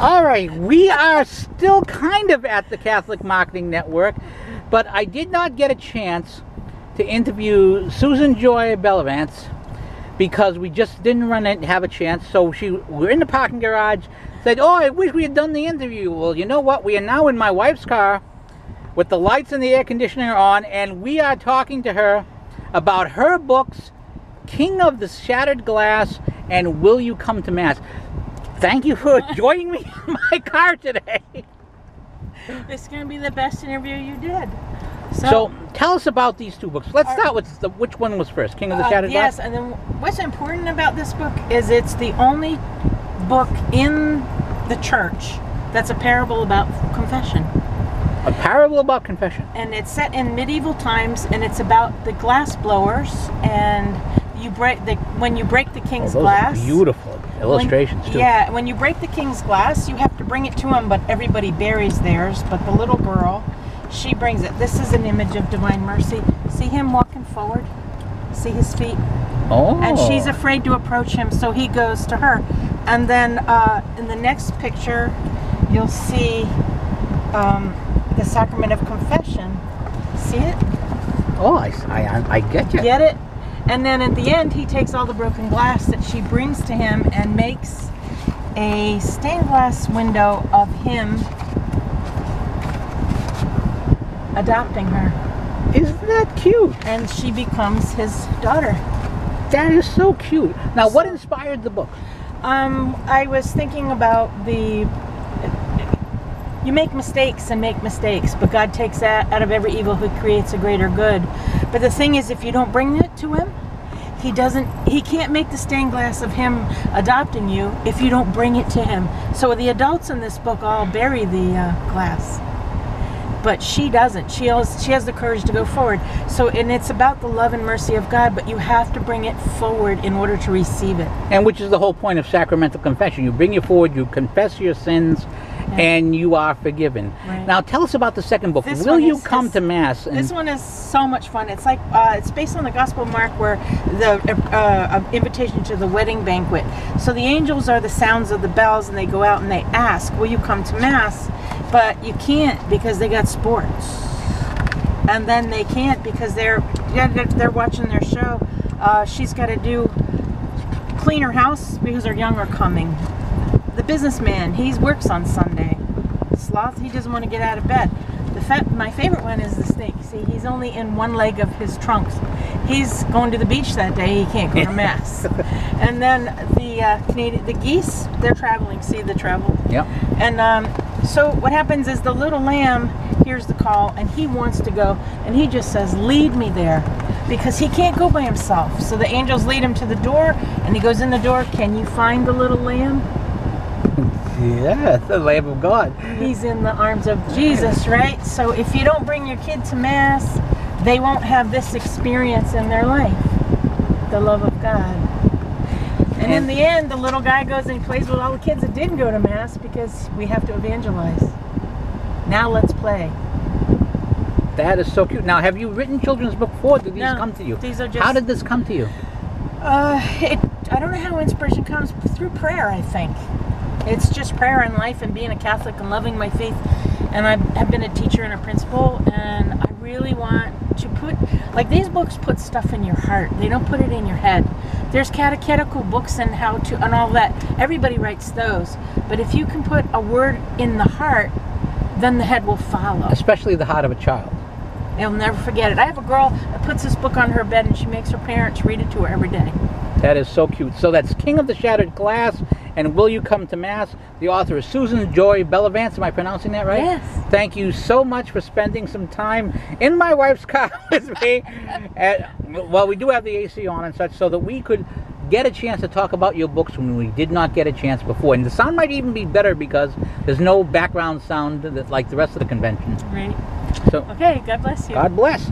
All right, we are still kind of at the Catholic Marketing Network, but I did not get a chance to interview Susan Joy Bellavance because we just didn't have a chance. So we're in the parking garage, said, oh, I wish we had done the interview. Well, you know what? We are now in my wife's car with the lights and the air conditioner on, and we are talking to her about her books, King of the Shattered Glass and Will You Come to Mass. Thank you for joining me in my car today. This is going to be the best interview you did. So tell us about these two books. Let's start with which one was first, King of the Shattered Glass? Yes, and then what's important about this book is it's the only book in the church that's a parable about confession. A parable about confession. And it's set in medieval times, and it's about the glass blowers, and when you break the king's glass. Are beautiful illustrations too. Yeah, when you break the king's glass, you have to bring it to him, but everybody buries theirs. But the little girl, she brings it. This is an image of divine mercy. See him walking forward? See his feet? Oh. And she's afraid to approach him, so he goes to her. And then in the next picture, you'll see the sacrament of confession. See it? Oh, I get you. Get it? And then at the end, he takes all the broken glass that she brings to him and makes a stained glass window of him adopting her. Isn't that cute? And she becomes his daughter. That is so cute. Now, what inspired the book? I was thinking about you make mistakes and make mistakes, but God takes that out of every evil who creates a greater good. But the thing is, if you don't bring it to him, he can't make the stained glass of him adopting you if you don't bring it to him. So the adults in this book all bury the glass. But she doesn't. She has the courage to go forward. And it's about the love and mercy of God, but you have to bring it forward in order to receive it. And which is the whole point of sacramental confession. You bring it forward, you confess your sins, and you are forgiven. Right. Now tell us about the second book, Will You Come to Mass? This one is so much fun. It's like it's based on the Gospel of Mark, where the invitation to the wedding banquet. So the angels are the sounds of the bells, and they go out and they ask, will you come to Mass? But you can't because they got sports. And then they can't because they're watching their show. She's got to clean her house because her young are coming. The businessman, he works on Sunday. Sloth, he doesn't want to get out of bed. My favorite one is the snake. See, he's only in one leg of his trunks. He's going to the beach that day. He can't go to Mass. And then the geese, they're traveling. See the travel? Yep. And so what happens is the little lamb hears the call, and he wants to go, and he just says, lead me there, because he can't go by himself. So the angels lead him to the door, and he goes in the door. Can you find the little lamb? Yeah, the Lamb of God. He's in the arms of Jesus, right? So if you don't bring your kid to Mass, they won't have this experience in their life, the love of God. And in the end, the little guy goes and he plays with all the kids that didn't go to Mass, because we have to evangelize. Now let's play. That is so cute. Now, have you written children's books before? Did these come to you? These are just... How did this come to you? I don't know how inspiration comes. Through prayer, I think. It's just prayer and life and being a Catholic and loving my faith. And I've been a teacher and a principal, and I really want to put, like, these books put stuff in your heart. They don't put it in your head. There's catechetical books and how to, and all that. Everybody writes those. But if you can put a word in the heart, then the head will follow. Especially the heart of a child. They'll never forget it. I have a girl that puts this book on her bed, and she makes her parents read it to her every day. That is so cute. So that's King of the Shattered Glass and Will You Come to Mass? The author is Susan Joy Bellavance. Am I pronouncing that right? Yes. Thank you so much for spending some time in my wife's car with me. Well, we do have the AC on and such, so that we could get a chance to talk about your books when we did not get a chance before. And the sound might even be better because there's no background sound like the rest of the convention. Right. So, okay, God bless you. God bless.